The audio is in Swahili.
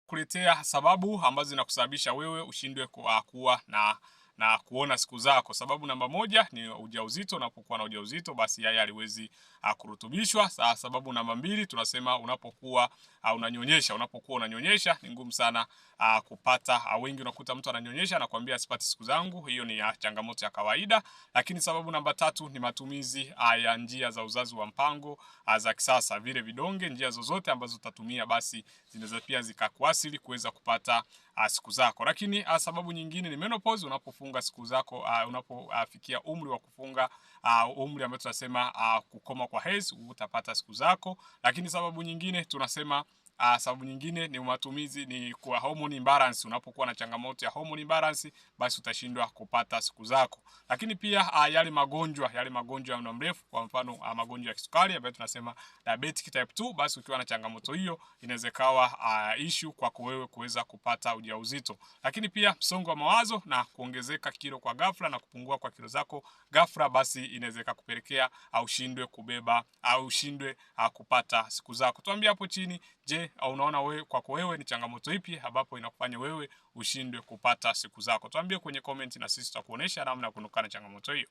kuletea sababu ambazo zinakusababisha wewe ushindwe kuwa na kuona siku zako. Sababu namba moja ni ujauzito. Unapokuwa na ujauzito, basi yai haliwezi kurutubishwa. Sababu namba mbili tunasema unapokuwa unanyonyesha ni ngumu sana kupata. Wengi unakuta mtu ananyonyesha anakuambia sipati siku zangu. Hiyo ni changamoto ya kawaida. Lakini sababu namba tatu ni matumizi ya njia za uzazi wa mpango za kisasa, vile vidonge. Njia zozote ambazo utatumia basi zinaweza pia zikakuasili kuweza kupata siku zako. Lakini sababu nyingine ni menopause. Unapofunga siku zako, unapofikia umri wa kufunga, umri ambao tunasema kukoma kwa hedhi, utapata siku zako. Lakini sababu nyingine tunasema ni matumizi ni kwa hormone imbalance. Unapokuwa na changamoto ya hormone imbalance, basi utashindwa kupata siku zako. Lakini pia yale magonjwa ya muda mrefu, kwa mfano magonjwa ya kisukari ambayo tunasema diabetic type 2, basi ukiwa na changamoto hiyo inaweza kawa issue kwa wewe kuweza kupata ujauzito. Lakini pia msongo wa mawazo na kuongezeka kilo kwa ghafla na kupungua kwa kilo zako ghafla, basi inaweza kupelekea ushindwe kubeba au ushindwe kupata siku zako. Tuambie hapo chini, je, unaona wewe kwako wewe ni changamoto ipi ambapo inakufanya wewe ushindwe kupata siku zako? Tuambie kwenye comment na sisi tutakuonesha namna ya kuondokana na changamoto hiyo.